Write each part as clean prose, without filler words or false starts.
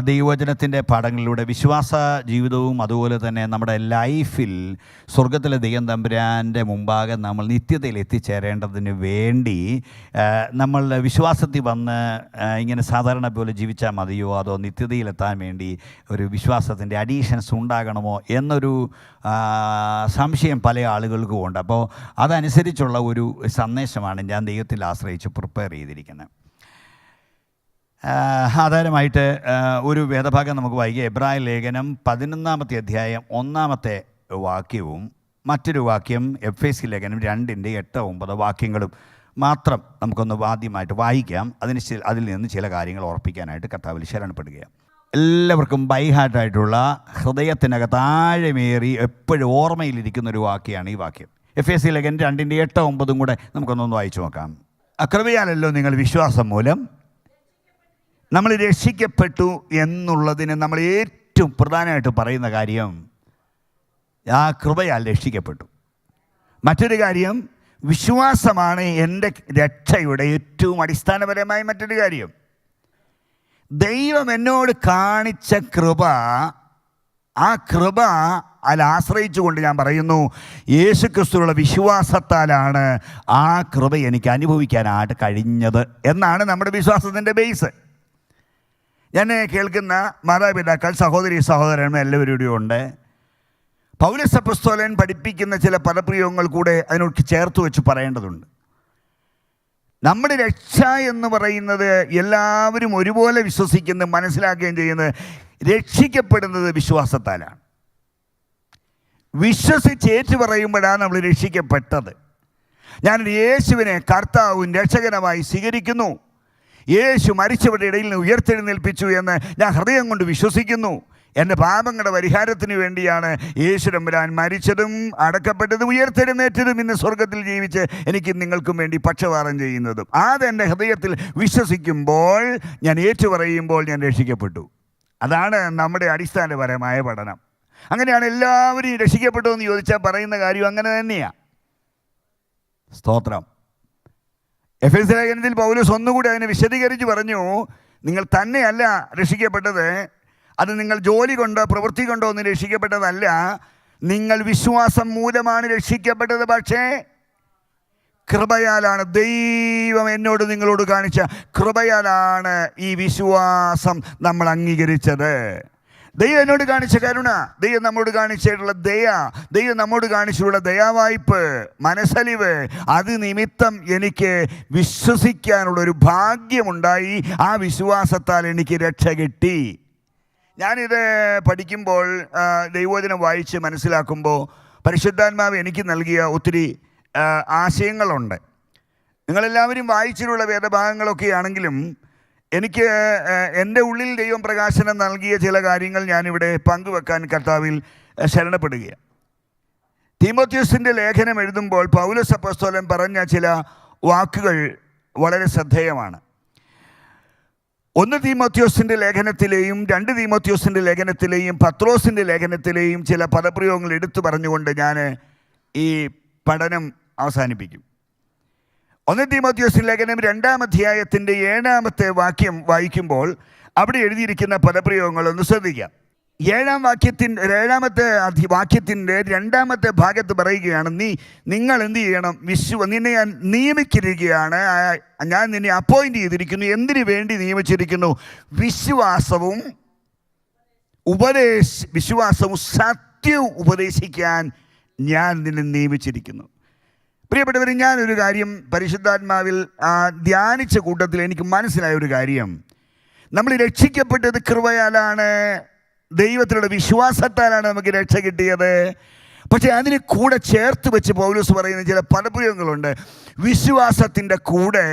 ദൈവവചനത്തിൻ്റെ പാഠങ്ങളിലൂടെ വിശ്വാസ ജീവിതവും അതുപോലെ തന്നെ നമ്മുടെ ലൈഫിൽ സ്വർഗത്തിലെ ദൈവം തമ്പുരാൻ്റെ മുമ്പാകെ നമ്മൾ നിത്യതയിൽ എത്തിച്ചേരേണ്ടതിന് വേണ്ടി നമ്മൾ വിശ്വാസത്തിൽ വന്ന് ഇങ്ങനെ സാധാരണ പോലെ ജീവിച്ചാൽ മതിയോ, അതോ നിത്യതയിലെത്താൻ വേണ്ടി ഒരു വിശ്വാസത്തിൻ്റെ അഡീഷൻസ് ഉണ്ടാകണമോ എന്നൊരു സംശയം പല ആളുകൾക്കും ഉണ്ട്. അപ്പോൾ അതനുസരിച്ചുള്ള ഒരു സന്ദേശമാണ് ഞാൻ ദൈവത്തിൽ ആശ്രയിച്ച് പ്രിപ്പയർ ചെയ്തിരിക്കുന്നത്. ആധാരമായിട്ട് ഒരു വേദഭാഗം നമുക്ക് വായിക്കാം. എബ്രായ ലേഖനം 11-ാമത്തെ അധ്യായം 1-ാമത്തെ വാക്യവും മറ്റൊരു വാക്യം എഫേസ്യ ലേഖനം 2-8-9 വാക്യങ്ങളും മാത്രം നമുക്കൊന്ന് ആദ്യമായിട്ട് വായിക്കാം. അതിൽ നിന്ന് ചില കാര്യങ്ങൾ ഓർപ്പിക്കാനായിട്ട് കർത്താവിൽ ശരണപ്പെടുകയാണ്. എല്ലാവർക്കും ബൈഹാർട്ടായിട്ടുള്ള ഹൃദയത്തിനകത്ത് ആഴമേറി എപ്പോഴും ഓർമ്മയിലിരിക്കുന്ന ഒരു വാക്യമാണ് ഈ വാക്യം. എഫേസ്യ ലേഖനം 2-8-9 കൂടെ നമുക്കൊന്നൊന്ന് വായിച്ചു നോക്കാം. അകൃപയാലല്ലോ നിങ്ങൾ വിശ്വാസം മൂലം നമ്മൾ രക്ഷിക്കപ്പെട്ടു എന്നുള്ളതിന് നമ്മൾ ഏറ്റവും പ്രധാനമായിട്ട് പറയുന്ന കാര്യം ആ കൃപയാൽ രക്ഷിക്കപ്പെട്ടു. മറ്റൊരു കാര്യം, വിശ്വാസമാണ് എൻ്റെ രക്ഷയുടെ ഏറ്റവും അടിസ്ഥാനപരമായ മറ്റൊരു കാര്യം. ദൈവം എന്നോട് കാണിച്ച കൃപ, ആ കൃപ ആശ്രയിച്ചുകൊണ്ട് ഞാൻ പറയുന്നു, യേശു ക്രിസ്തുവിലുള്ള വിശ്വാസത്താലാണ് ആ കൃപ എനിക്ക് അനുഭവിക്കാനായിട്ട് കഴിഞ്ഞത് എന്നാണ് നമ്മുടെ വിശ്വാസത്തിൻ്റെ ബേസ്. ഞാൻ കേൾക്കുന്ന മാതാപിതാക്കൾ, സഹോദരി സഹോദരന്മാർ എല്ലാവരും ഉണ്ട്. പൗലോസ് അപ്പോസ്തലൻ പഠിപ്പിക്കുന്ന ചില പദപ്രയോഗങ്ങൾ കൂടെ അതിനോട് ചേർത്ത് വെച്ച് പറയേണ്ടതുണ്ട്. നമ്മുടെ രക്ഷ എന്ന് പറയുന്നത് എല്ലാവരും ഒരുപോലെ വിശ്വസിക്കുന്ന മനസ്സിലാക്കുകയും ചെയ്യുന്നത് രക്ഷിക്കപ്പെടുന്നത് വിശ്വാസത്താലാണ്. വിശ്വസിച്ചേറ്റു പറയുമ്പോഴാണ് നമ്മൾ രക്ഷിക്കപ്പെട്ടത്. ഞാൻ യേശുവിനെ കർത്താവും രക്ഷകനുമായി സ്വീകരിക്കുന്നു, യേശു മരിച്ചവരുടെ ഇടയിൽ നിന്ന് ഉയർത്തെഴുന്നേൽപ്പിച്ചു എന്ന് ഞാൻ ഹൃദയം കൊണ്ട് വിശ്വസിക്കുന്നു. എൻ്റെ പാപങ്ങളുടെ പരിഹാരത്തിന് വേണ്ടിയാണ് യേശു തമ്പുരാൻ മരിച്ചതും അടക്കപ്പെട്ടതും ഉയർത്തെഴുന്നേറ്റതും ഇന്ന് സ്വർഗത്തിൽ ജീവിച്ച് എനിക്ക് നിങ്ങൾക്കും വേണ്ടി പക്ഷപാതം ചെയ്യുന്നതും. അതെൻ്റെ ഹൃദയത്തിൽ വിശ്വസിക്കുമ്പോൾ, ഞാൻ ഏറ്റുപറയുമ്പോൾ ഞാൻ രക്ഷിക്കപ്പെട്ടു. അതാണ് നമ്മുടെ അടിസ്ഥാനപരമായ പഠനം. അങ്ങനെയാണ് എല്ലാവരും രക്ഷിക്കപ്പെട്ടു എന്ന് ചോദിച്ചാൽ പറയുന്ന കാര്യം അങ്ങനെ തന്നെയാണ്. സ്തോത്രം. എഫേസ്യ ലേഖനത്തിൽ പൗലോസ് ഒന്നുകൂടി അതിനെ വിശദീകരിച്ച് പറഞ്ഞു, നിങ്ങൾ തന്നെയല്ല രക്ഷിക്കപ്പെട്ടത്, അത് നിങ്ങൾ ജോലി കൊണ്ടോ പ്രവൃത്തി കൊണ്ടോ ഒന്നും രക്ഷിക്കപ്പെട്ടതല്ല, നിങ്ങൾ വിശ്വാസം മൂലമാണ് രക്ഷിക്കപ്പെട്ടത്. പക്ഷേ കൃപയാലാണ്, ദൈവം എന്നോട് നിങ്ങളോട് കാണിച്ച കൃപയാലാണ് ഈ വിശ്വാസം നമ്മൾ അംഗീകരിച്ചത്. ദൈവം എന്നോട് കാണിച്ച കരുണ, ദൈവം നമ്മോട് കാണിച്ചിട്ടുള്ള ദയ, ദൈവം നമ്മോട് കാണിച്ചിട്ടുള്ള ദയാവായ്പ്, മനസ്സലിവ്, അത് നിമിത്തം എനിക്ക് വിശ്വസിക്കാനുള്ളൊരു ഭാഗ്യമുണ്ടായി. ആ വിശ്വാസത്താൽ എനിക്ക് രക്ഷ കിട്ടി. ഞാനിത് പഠിക്കുമ്പോൾ, ദൈവവചനം വായിച്ച് മനസ്സിലാക്കുമ്പോൾ പരിശുദ്ധാത്മാവ് എനിക്ക് നൽകിയ ഒത്തിരി ആശയങ്ങളുണ്ട്. നിങ്ങളെല്ലാവരും വായിച്ചിട്ടുള്ള വേദഭാഗങ്ങളൊക്കെ ആണെങ്കിലും എനിക്ക് എൻ്റെ ഉള്ളിൽ ദൈവം പ്രകാശനം നൽകിയ ചില കാര്യങ്ങൾ ഞാനിവിടെ പങ്കുവെക്കാൻ കർത്താവിൽ ശരണപ്പെടുകയാണ്. തീമോഥെയോസിൻ്റെ ലേഖനം എഴുതുമ്പോൾ പൗലോസ് അപ്പോസ്തലൻ പറഞ്ഞ ചില വാക്കുകൾ വളരെ ശ്രദ്ധേയമാണ്. 1 തീമോഥെയോസിൻ്റെ ലേഖനത്തിലെയും 2 തീമോഥെയോസിൻ്റെ ലേഖനത്തിലെയും പത്രോസിൻ്റെ ലേഖനത്തിലെയും ചില പദപ്രയോഗങ്ങൾ എടുത്തു പറഞ്ഞുകൊണ്ട് ഞാൻ ഈ പഠനം അവസാനിപ്പിക്കും. 1 തീമോഥെയോസിൻ്റെ ലേഖനം 2-ാം അധ്യായത്തിൻ്റെ 7-ാമത്തെ വാക്യം വായിക്കുമ്പോൾ അവിടെ എഴുതിയിരിക്കുന്ന പദപ്രയോഗങ്ങൾ ഒന്ന് ശ്രദ്ധിക്കാം. 7-ാമത്തെ വാക്യത്തിൻ്റെ 2-ാമത്തെ ഭാഗത്ത് പറയുകയാണ്, നിങ്ങൾ എന്ത് ചെയ്യണം? നിന്നെ ഞാൻ നിയമിച്ചിരിക്കുകയാണ്, ഞാൻ നിന്നെ അപ്പോയിൻ്റ് ചെയ്തിരിക്കുന്നു. എന്തിനു വേണ്ടി നിയമിച്ചിരിക്കുന്നു? വിശ്വാസവും സത്യവും ഉപദേശിക്കാൻ ഞാൻ നിന്നെ നിയമിച്ചിരിക്കുന്നു. പ്രിയപ്പെട്ടവർ, ഞാനൊരു കാര്യം പരിശുദ്ധാത്മാവിൽ ധ്യാനിച്ച കൂട്ടത്തിൽ എനിക്ക് മനസ്സിലായ ഒരു കാര്യം, നമ്മൾ രക്ഷിക്കപ്പെട്ടത് കൃപയാലാണ്, ദൈവത്തിലുള്ള വിശ്വാസത്താലാണ് നമുക്ക് രക്ഷ കിട്ടിയത്. പക്ഷേ അതിന് കൂടെ ചേർത്ത് വെച്ച് പൗലോസ് പറയുന്ന ചില പദപ്രയോഗങ്ങളുണ്ട്. വിശ്വാസത്തിൻ്റെ കൂടെ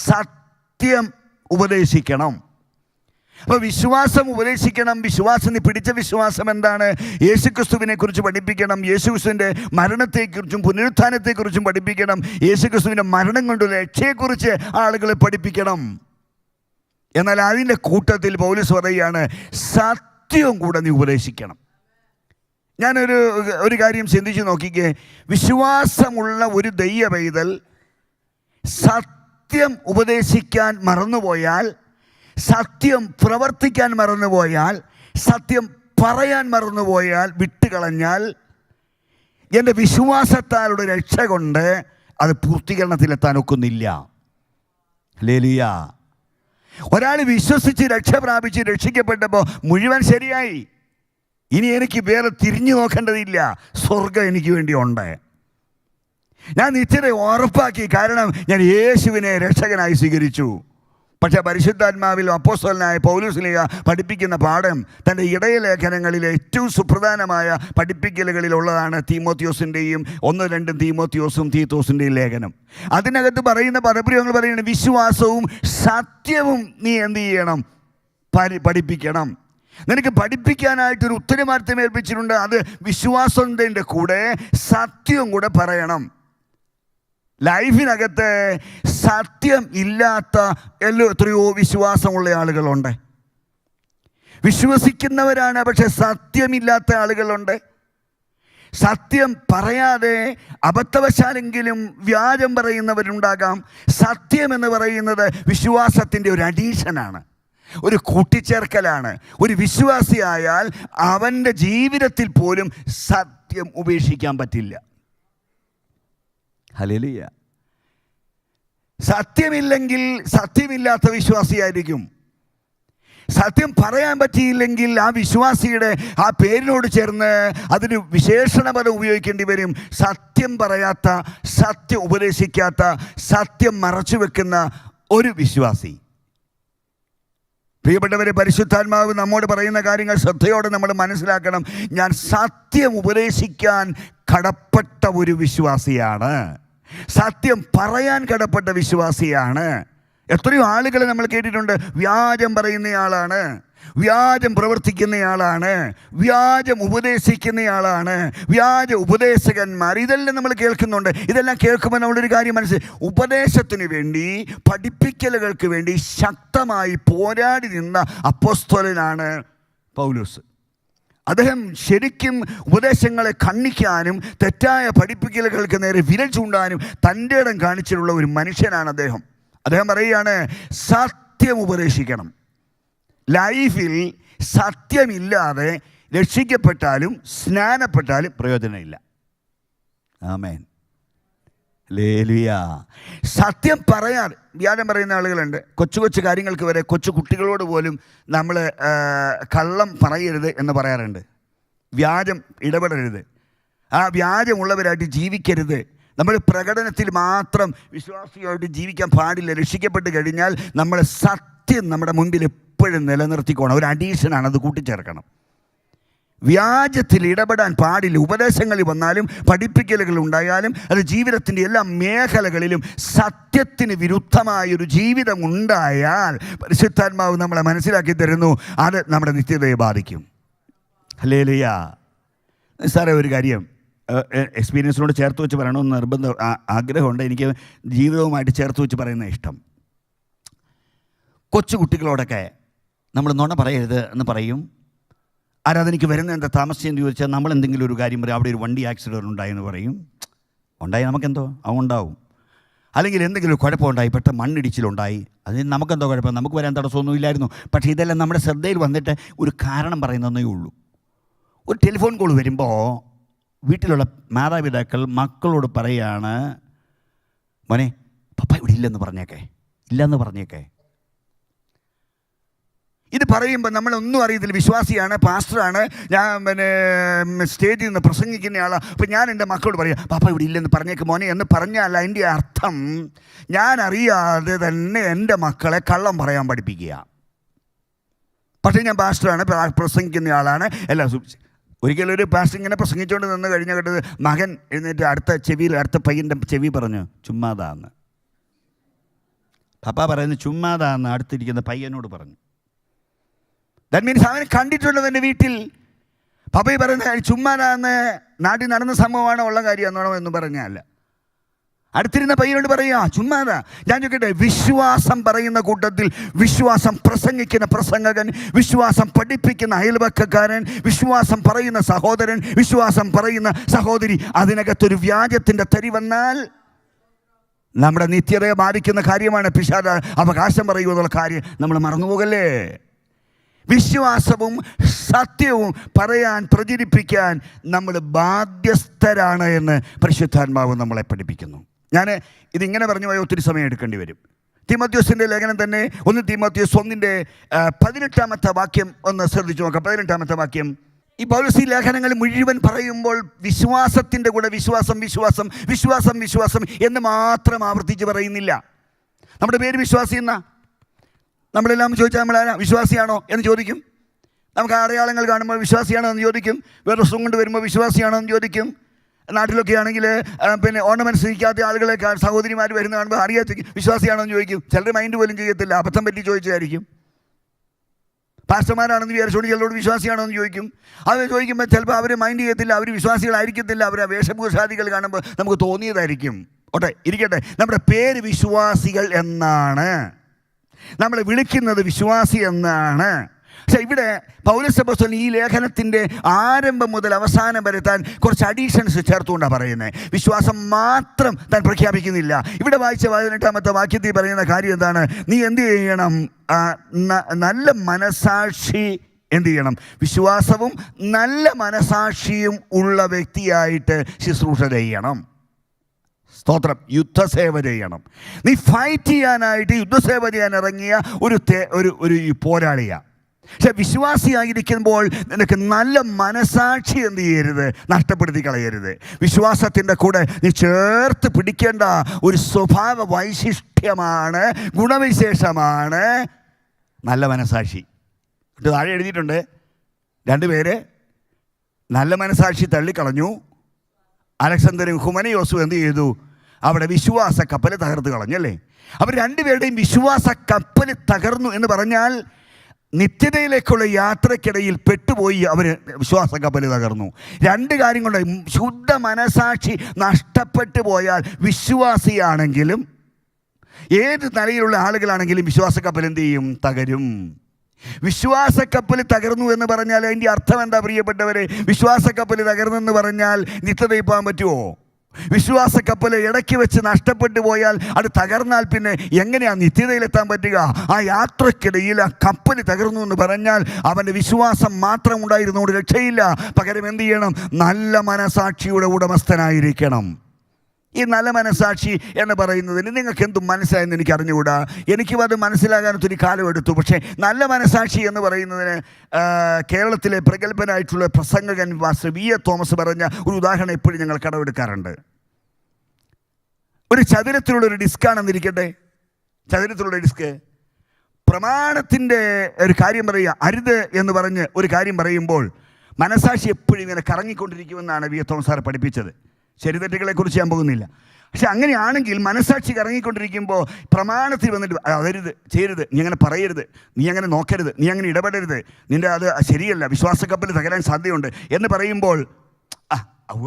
സത്യം ഉപദേശിക്കണം. അപ്പോൾ വിശ്വാസം ഉപദേശിക്കണം. വിശ്വാസം, പിടിച്ച വിശ്വാസം എന്താണ്? യേശുക്രിസ്തുവിനെ കുറിച്ച് പഠിപ്പിക്കണം. യേശുക്രിസ്തുവിൻ്റെ മരണത്തെക്കുറിച്ചും പുനരുത്ഥാനത്തെക്കുറിച്ചും പഠിപ്പിക്കണം. യേശുക്രിസ്തുവിൻ്റെ മരണം കൊണ്ടുള്ള രക്ഷയെക്കുറിച്ച് ആളുകളെ പഠിപ്പിക്കണം. എന്നാൽ അതിൻ്റെ കൂട്ടത്തിൽ പൗലോസ് പറയുകയാണ്, സത്യവും കൂടെ നീ ഉപദേശിക്കണം. ഞാനൊരു കാര്യം ചിന്തിച്ച് നോക്കിക്കേ. വിശ്വാസമുള്ള ഒരു ദൈവ പൈതൽ സത്യം ഉപദേശിക്കാൻ മറന്നുപോയാൽ സത്യം പ്രവർത്തിക്കാൻ മറന്നുപോയാൽ, സത്യം പറയാൻ മറന്നുപോയാൽ, വിട്ടുകളഞ്ഞാൽ എൻ്റെ വിശ്വാസത്താലുള്ള രക്ഷ കൊണ്ട് അത് പൂർത്തീകരണത്തിലെത്താൻ ഒക്കുന്നില്ല. ഹല്ലേലൂയ. ഒരാൾ വിശ്വസിച്ച് രക്ഷ പ്രാപിച്ച് രക്ഷിക്കപ്പെട്ടപ്പോൾ മുഴുവൻ ശരിയായി. ഇനി എനിക്ക് വേറെ തിരിഞ്ഞു നോക്കേണ്ടതില്ല. സ്വർഗം എനിക്ക് വേണ്ടി ഉണ്ട്. ഞാൻ നിത്യത ഉറപ്പാക്കി. കാരണം ഞാൻ യേശുവിനെ രക്ഷകനായി സ്വീകരിച്ചു. പക്ഷേ പരിശുദ്ധാത്മാവിൽ അപ്പോസ്തലനായ പൗലോസ് പഠിപ്പിക്കുന്ന പാഠം തൻ്റെ ഇടയലേഖനങ്ങളിലെ ഏറ്റവും സുപ്രധാനമായ പഠിപ്പിക്കലുകളിലുള്ളതാണ് തീമോത്തിയോസിൻ്റെയും 1-2 തീമോത്തിയോസും തീത്തോസിൻ്റെയും ലേഖനം. അതിനകത്ത് പറയുന്ന പദപ്രയോഗങ്ങൾ പറയുന്നത് വിശ്വാസവും സത്യവും നീ എന്ത് ചെയ്യണം? പഠിപ്പിക്കണം. നിനക്ക് പഠിപ്പിക്കാനായിട്ടൊരു ഉത്തരവാദിത്തം ഏൽപ്പിച്ചിട്ടുണ്ട്. അത് വിശ്വാസത്തിൻ്റെ കൂടെ സത്യവും കൂടെ പറയണം. ലൈഫിനകത്ത് സത്യം ഇല്ലാത്ത എത്രയോ വിശ്വാസമുള്ള ആളുകളുണ്ട്. വിശ്വസിക്കുന്നവരാണ്, പക്ഷെ സത്യമില്ലാത്ത ആളുകളുണ്ട്. സത്യം പറയാതെ അബദ്ധവശാലെങ്കിലും വ്യാജം പറയുന്നവരുണ്ടാകാം. സത്യം എന്ന് പറയുന്നത് വിശ്വാസത്തിൻ്റെ ഒരു അഡീഷനാണ്, ഒരു കൂട്ടിച്ചേർക്കലാണ്. ഒരു വിശ്വാസിയായാൽ അവൻ്റെ ജീവിതത്തിൽ പോലും സത്യം ഉപേക്ഷിക്കാൻ പറ്റില്ല. ഹല്ലേലൂയ. സത്യമില്ലെങ്കിൽ സത്യമില്ലാത്ത വിശ്വാസിയായിരിക്കും. സത്യം പറയാൻ പറ്റിയില്ലെങ്കിൽ ആ വിശ്വാസിയുടെ ആ പേരിനോട് ചേർന്ന് അതിന് വിശേഷണപദം ഉപയോഗിക്കേണ്ടി വരും. സത്യം പറയാത്ത, സത്യം ഉപദേശിക്കാത്ത, സത്യം മറച്ചു വെക്കുന്ന ഒരു വിശ്വാസി. പ്രിയപ്പെട്ടവരെ, പരിശുദ്ധാത്മാവ് നമ്മോട് പറയുന്ന കാര്യങ്ങൾ ശ്രദ്ധയോടെ നമ്മൾ മനസ്സിലാക്കണം. ഞാൻ സത്യം ഉപദേശിക്കാൻ കടപ്പെട്ട ഒരു വിശ്വാസിയാണ്. സത്യം പറയാൻ കടപ്പെട്ട വിശ്വാസിയാണ്. എത്രയോ ആളുകളെ നമ്മൾ കേട്ടിട്ടുണ്ട്. വ്യാജം പറയുന്നയാളാണ്, വ്യാജം പ്രവർത്തിക്കുന്നയാളാണ്, വ്യാജം ഉപദേശിക്കുന്നയാളാണ്, വ്യാജ ഉപദേശകന്മാർ, ഇതെല്ലാം നമ്മൾ കേൾക്കുന്നുണ്ട്. ഇതെല്ലാം കേൾക്കുമ്പോൾ നമ്മളൊരു കാര്യം മനസ്സിലായി. ഉപദേശത്തിന് വേണ്ടി, പഠിപ്പിക്കലുകൾക്ക് വേണ്ടി ശക്തമായി പോരാടി നിന്ന അപ്പോസ്തലനാണ് പൗലോസ്. അദ്ദേഹം ശരിക്കും ഉപദേശങ്ങളെ ഖണ്ഡിക്കാനും തെറ്റായ പഠിപ്പിക്കലുകൾക്ക് നേരെ വിരൽ ചൂണ്ടാനും തൻ്റെ ഇടം കാണിച്ചിട്ടുള്ള ഒരു മനുഷ്യനാണ് അദ്ദേഹം. അദ്ദേഹം പറയുകയാണ്, സത്യം ഉപദേശിക്കണം. ലൈഫിൽ സത്യമില്ലാതെ രക്ഷിക്കപ്പെട്ടാലും സ്നാനപ്പെട്ടാലും പ്രയോജനമില്ല. ആമേൻ. ഹല്ലേലൂയ. സത്യം പറയാൻ വ്യാജം പറയുന്ന ആളുകളുണ്ട്. കൊച്ചു കൊച്ചു കാര്യങ്ങൾക്ക് വരെ, കൊച്ചു കുട്ടികളോട് പോലും നമ്മൾ കള്ളം പറയരുത് എന്ന് പറയാറുണ്ട്. വ്യാജം ഇടപെടരുത്, ആ വ്യാജമുള്ളവരായിട്ട് ജീവിക്കരുത്. നമ്മൾ പ്രകടനത്തിൽ മാത്രം വിശ്വാസിയായിട്ട് ജീവിക്കാൻ പാടില്ല. രക്ഷിക്കപ്പെട്ട് കഴിഞ്ഞാൽ നമ്മൾ സത്യം നമ്മുടെ മുൻപിൽ എപ്പോഴും നിലനിർത്തിക്കോണം. ഒരു അഡീഷനാണ്, അത് കൂട്ടിച്ചേർക്കണം. വ്യാജത്തിൽ ഇടപെടാൻ പാടില്ല. ഉപദേശങ്ങളിൽ വന്നാലും പഠിപ്പിക്കലുകൾ ഉണ്ടായാലും അത് ജീവിതത്തിൻ്റെ എല്ലാ മേഖലകളിലും സത്യത്തിന് വിരുദ്ധമായൊരു ജീവിതം ഉണ്ടായാൽ പരിശുദ്ധാത്മാവ് നമ്മളെ മനസ്സിലാക്കി തരുന്നു, അത് നമ്മുടെ നിത്യതയെ ബാധിക്കും. ഹല്ലേലൂയ. സാറേ, ഒരു കാര്യം എക്സ്പീരിയൻസിനോട് ചേർത്ത് വെച്ച് പറയണമെന്ന് നിർബന്ധം ആഗ്രഹമുണ്ട്. എനിക്ക് ജീവിതവുമായിട്ട് ചേർത്ത് വെച്ച് പറയുന്ന ഇഷ്ടം. കൊച്ചു കുട്ടികളോടൊക്കെ നമ്മൾ നുണ പറയരുത് എന്ന് പറയും. ആരാധനയ്ക്ക് വരുന്ന എന്താ താമസിച്ചെന്ന് ചോദിച്ചാൽ നമ്മൾ എന്തെങ്കിലും ഒരു കാര്യം പറയും. അവിടെ ഒരു വണ്ടി ആക്സിഡൻറ്റ് ഉണ്ടായെന്ന് പറയും. ഉണ്ടായി നമുക്കെന്തോ അതുണ്ടാവും. അല്ലെങ്കിൽ എന്തെങ്കിലും കുഴപ്പമുണ്ടായി, പെട്ടെന്ന് മണ്ണിടിച്ചിലുണ്ടായി, അതിന് നമുക്കെന്തോ കുഴപ്പം, നമുക്ക് വരാൻ തടസ്സമൊന്നും ഇല്ലായിരുന്നു. പക്ഷേ ഇതെല്ലാം നമ്മുടെ ശ്രദ്ധയിൽ വന്നിട്ട് ഒരു കാരണം പറയുന്നതേ ഉള്ളൂ. ഒരു ടെലിഫോൺ കോൾ വരുമ്പോൾ വീട്ടിലുള്ള മാതാപിതാക്കൾ മക്കളോട് പറയുകയാണ്, മോനെ പപ്പ ഇവിടെ ഇല്ലെന്ന് പറഞ്ഞേക്കേ, ഇല്ലെന്ന് പറഞ്ഞേക്കേ. ഇത് പറയുമ്പോൾ നമ്മളൊന്നും അറിയത്തില്ല. വിശ്വാസിയാണ്, പാസ്റ്ററാണ്, ഞാൻ സ്റ്റേജിൽ നിന്ന് പ്രസംഗിക്കുന്നയാളാണ്. അപ്പോൾ ഞാൻ എൻ്റെ മക്കളോട് പറയാം, പാപ്പ ഇവിടെ ഇല്ലെന്ന് പറഞ്ഞേക്ക് മോനെ എന്ന് പറഞ്ഞാൽ അതിൻ്റെ അർത്ഥം ഞാൻ അറിയാതെ തന്നെ എൻ്റെ മക്കളെ കള്ളം പറയാൻ പഠിപ്പിക്കുക. പക്ഷേ ഞാൻ പാസ്റ്ററാണ്, പ്രസംഗിക്കുന്നയാളാണ്, എല്ലാം സൂക്ഷിച്ച്. ഒരിക്കലും ഒരു പാസ്റ്റർ ഇങ്ങനെ പ്രസംഗിച്ചുകൊണ്ട് നിന്ന് കഴിഞ്ഞ കേട്ടത് മകൻ എഴുന്നേറ്റ് അടുത്ത പയ്യൻ്റെ ചെവി പറഞ്ഞു, ചുമ്മാതാന്ന്. പപ്പ പറയുന്നത് ചുമ്മാതാന്ന് അടുത്തിരിക്കുന്ന പയ്യനോട് പറഞ്ഞു. ദാറ്റ് മീൻസ് അവൻ കണ്ടിട്ടുള്ളത് എൻ്റെ വീട്ടിൽ. പപ്പ പറയുന്നത് ചുമ്മാതാന്ന് നാട്ടിൽ നടന്ന സംഭവമാണോ ഉള്ള കാര്യമാണോ എന്ന് പറഞ്ഞല്ല. അടുത്തിരുന്ന പയ്യനോട് പറയുക ചുമ്മാതാ. ഞാൻ ചോദിക്കട്ടെ, വിശ്വാസം പറയുന്ന കൂട്ടത്തിൽ വിശ്വാസം പ്രസംഗിക്കുന്ന പ്രസംഗകൻ, വിശ്വാസം പഠിപ്പിക്കുന്ന അയൽവക്കക്കാരൻ, വിശ്വാസം പറയുന്ന സഹോദരൻ, വിശ്വാസം പറയുന്ന സഹോദരി, അതിനകത്തൊരു വ്യാജത്തിൻ്റെ തരി വന്നാൽ നമ്മുടെ നിത്യതയെ ബാധിക്കുന്ന കാര്യമാണ് പിശാച് അവകാശം പറയുക എന്നുള്ള കാര്യം നമ്മൾ മറന്നുപോകല്ലേ. വിശ്വാസവും സത്യവും പറയാൻ, പ്രചരിപ്പിക്കാൻ നമ്മൾ ബാധ്യസ്ഥരാണ് എന്ന് പരിശുദ്ധാത്മാവ് നമ്മളെ പഠിപ്പിക്കുന്നു. ഞാൻ ഇതിങ്ങനെ പറഞ്ഞു പോയാൽ ഒത്തിരി സമയം എടുക്കേണ്ടി വരും. തീമോഥെയോസിൻ്റെ ലേഖനം തന്നെ 1 തീമോഥെയോസ് 1:18 വാക്യം ഒന്ന് ശ്രദ്ധിച്ചു നോക്കാം. 18 വാക്യം. ഈ പൗലോസ് ഈ ലേഖനങ്ങൾ മുഴുവൻ പറയുമ്പോൾ വിശ്വാസത്തിൻ്റെ കൂടെ വിശ്വാസം വിശ്വാസം വിശ്വാസം വിശ്വാസം എന്ന് മാത്രം ആവർത്തിച്ച് പറയുന്നില്ല. നമ്മുടെ പേര് വിശ്വാസി എന്നാ. നമ്മളെല്ലാം ചോദിച്ചാൽ നമ്മളാരാ വിശ്വാസിയാണോ എന്ന് ചോദിക്കും. നമുക്ക് അടയാളങ്ങൾ കാണുമ്പോൾ വിശ്വാസിയാണോ എന്ന് ചോദിക്കും. വേറെ ദിവസം കൊണ്ട് വരുമ്പോൾ വിശ്വാസിയാണോ എന്ന് ചോദിക്കും. നാട്ടിലൊക്കെ ആണെങ്കിൽ പിന്നെ ഓർണമെൻറ്റ്സ് ഇരിക്കാത്ത ആളുകളെ സഹോദരിമാർ വരുന്ന കാണുമ്പോൾ അറിയാത്ത വിശ്വാസിയാണോ എന്ന് ചോദിക്കും. ചിലർ മൈൻഡ് പോലും ചെയ്യത്തില്ല, അബദ്ധം പറ്റി ചോദിച്ചായിരിക്കും. പാസ്റ്റർമാരാണെന്ന് വിചാരിച്ചുകൊണ്ട് ചിലരോട് വിശ്വാസിയാണോ എന്ന് ചോദിക്കും. അത് ചോദിക്കുമ്പോൾ ചിലപ്പോൾ അവർ മൈൻഡ് ചെയ്യത്തില്ല, അവർ വിശ്വാസികളായിരിക്കത്തില്ല. അവർ വേഷഭൂഷാദികൾ കാണുമ്പോൾ നമുക്ക് തോന്നിയതായിരിക്കും. ഓട്ടെ, ഇരിക്കട്ടെ. നമ്മുടെ പേര് വിശ്വാസികൾ എന്നാണ്, നമ്മളെ വിളിക്കുന്നത് വിശ്വാസി എന്നാണ്. പക്ഷേ ഇവിടെ പൗലോസ് അപ്പോസ്തലൻ ഈ ലേഖനത്തിൻ്റെ ആരംഭം മുതൽ അവസാനം വരെ താൻ കുറച്ച് അഡീഷൻസ് ചേർത്തുകൊണ്ടാണ് പറയുന്നത്. വിശ്വാസം മാത്രം താൻ പ്രഖ്യാപിക്കുന്നില്ല. ഇവിടെ വായിച്ച 18 വാക്യത്തിൽ പറയുന്ന കാര്യം എന്താണ്? നീ എന്ത് ചെയ്യണം? നല്ല മനസാക്ഷി എന്ത് ചെയ്യണം? വിശ്വാസവും നല്ല മനസാക്ഷിയും ഉള്ള വ്യക്തിയായിട്ട് ശുശ്രൂഷ ചെയ്യണം. സ്തോത്രം. യുദ്ധസേവ ചെയ്യണം. നീ ഫൈറ്റ് ചെയ്യാനായിട്ട് യുദ്ധസേവ ചെയ്യാൻ ഇറങ്ങിയ ഒരു പോരാളിയാണ്. പക്ഷെ വിശ്വാസിയായിരിക്കുമ്പോൾ നിനക്ക് നല്ല മനസാക്ഷി എന്ത് ചെയ്യരുത്? നഷ്ടപ്പെടുത്തി കളയരുത്. വിശ്വാസത്തിൻ്റെ കൂടെ നീ ചേർത്ത് പിടിക്കേണ്ട ഒരു സ്വഭാവ വൈശിഷ്ട്യമാണ്, ഗുണവിശേഷമാണ് നല്ല മനസാക്ഷി. താഴെ എഴുതിയിട്ടുണ്ട്, 2 പേര് നല്ല മനസാക്ഷി തള്ളിക്കളഞ്ഞു. അലക്സാണ്ടറും ഹുമനയോസും എന്ത് ചെയ്തു? അവിടെ വിശ്വാസ കപ്പൽ തകർത്ത് കളഞ്ഞു അല്ലേ? അവർ 2 പേരുടെയും വിശ്വാസ കപ്പൽ തകർന്നു എന്ന് പറഞ്ഞാൽ നിത്യതയിലേക്കുള്ള യാത്രക്കിടയിൽ പെട്ടുപോയി. അവർ വിശ്വാസ കപ്പൽ തകർന്നു. 2 കാര്യം കൊണ്ട് ശുദ്ധ മനസാക്ഷി നഷ്ടപ്പെട്ടു പോയാൽ വിശ്വാസിയാണെങ്കിലും ഏത് നിലയിലുള്ള ആളുകളാണെങ്കിലും വിശ്വാസ കപ്പൽ എന്ത് ചെയ്യും? തകരും. വിശ്വാസ കപ്പൽ തകർന്നു എന്ന് പറഞ്ഞാൽ അതിൻ്റെ അർത്ഥം എന്താ പ്രിയപ്പെട്ടവരെ? വിശ്വാസ കപ്പൽ തകർന്നെന്ന് പറഞ്ഞാൽ നിത്യതയിൽ പോകാൻ പറ്റുമോ? വിശ്വാസ കപ്പൽ ഇടയ്ക്ക് വെച്ച് നഷ്ടപ്പെട്ടു പോയാൽ, അത് തകർന്നാൽ പിന്നെ എങ്ങനെയാണ് നിത്യതയിലെത്താൻ പറ്റുക? ആ യാത്രക്കിടയിൽ ആ കപ്പൽ തകർന്നു എന്ന് പറഞ്ഞാൽ അവൻ്റെ വിശ്വാസം മാത്രം ഉണ്ടായിരുന്നോട് രക്ഷയില്ല. പകരം എന്ത് ചെയ്യണം? നല്ല മനസാക്ഷിയുടെ ഉടമസ്ഥനായിരിക്കണം. ഈ നല്ല മനസാക്ഷി എന്ന് പറയുന്നതിന് നിങ്ങൾക്ക് എന്തും മനസ്സിലായെന്ന് എനിക്ക് അറിഞ്ഞുകൂടാ. എനിക്കും അത് മനസ്സിലാകാൻ ഒത്തിരി കാലം എടുത്തു. പക്ഷേ നല്ല മനസാക്ഷി എന്ന് പറയുന്നതിന് കേരളത്തിലെ പ്രഗത്ഭനായിട്ടുള്ള പ്രസംഗകൻ പാസ്റ്റർ വി എ തോമസ് പറഞ്ഞ ഒരു ഉദാഹരണം എപ്പോഴും ഞങ്ങൾ കടമെടുക്കാറുണ്ട്. ഒരു ചതുരത്തിലുള്ളൊരു ഡിസ്കാണെന്നിരിക്കട്ടെ. ചതുരത്തിലുള്ള ഡിസ്ക് പ്രമാണത്തിൻ്റെ ഒരു കാര്യം പറയുക, അരുത് എന്ന് പറഞ്ഞ് ഒരു കാര്യം പറയുമ്പോൾ മനസാക്ഷി എപ്പോഴും ഇങ്ങനെ കറങ്ങിക്കൊണ്ടിരിക്കുമെന്നാണ് വി എ തോമസ് സാർ പഠിപ്പിച്ചത്. ശരി തെറ്റുകളെക്കുറിച്ച് ഞാൻ പോകുന്നില്ല. പക്ഷെ അങ്ങനെയാണെങ്കിൽ മനസാക്ഷി ഇറങ്ങിക്കൊണ്ടിരിക്കുമ്പോൾ പ്രമാണത്തിൽ വന്നിട്ട് അതരുത്, ചെയ്യരുത്, നീ അങ്ങനെ പറയരുത്, നീ അങ്ങനെ നോക്കരുത്, നീ അങ്ങനെ ഇടപെടരുത്, നിൻ്റെ അത് ശരിയല്ല, വിശ്വാസ കപ്പൽ തകരാൻ സാധ്യതയുണ്ട് എന്ന് പറയുമ്പോൾ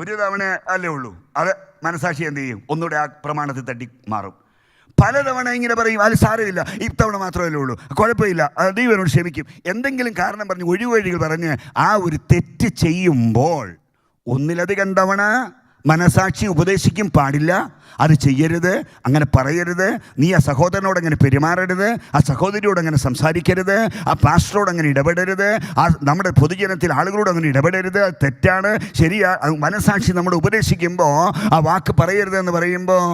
ഒരു തവണ അല്ലേ ഉള്ളൂ, അത് മനസാക്ഷി എന്ത് ചെയ്യും? ഒന്നുകൂടെ ആ പ്രമാണത്തിൽ തട്ടി മാറും. പലതവണ ഇങ്ങനെ പറയും, അത് സാരമില്ല, ഇത്തവണ മാത്രമല്ലേ ഉള്ളൂ, കുഴപ്പമില്ല, ദൈവനോട് ക്ഷമിക്കും, എന്തെങ്കിലും കാരണം പറഞ്ഞ് ഒഴിവഴികൾ പറഞ്ഞ് ആ ഒരു തെറ്റ് ചെയ്യുമ്പോൾ 1ലധികം തവണ മനസാക്ഷി ഉപദേശിക്കും, പാടില്ല, അത് ചെയ്യരുത്, അങ്ങനെ പറയരുത്, നീ ആ സഹോദരനോട് അങ്ങനെ പെരുമാറരുത്, ആ സഹോദരിയോട് അങ്ങനെ സംസാരിക്കരുത്, ആ പാസ്റ്ററോട് അങ്ങനെ ഇടപെടരുത്, ആ നമ്മുടെ പൊതുജനത്തിൽ ആളുകളോട് അങ്ങനെ ഇടപെടരുത്, തെറ്റാണ്, ശരിയാ. മനസാക്ഷി നമ്മൾ ഉപദേശിക്കുമ്പോൾ ആ വാക്ക് പറയരുതെന്ന് പറയുമ്പോൾ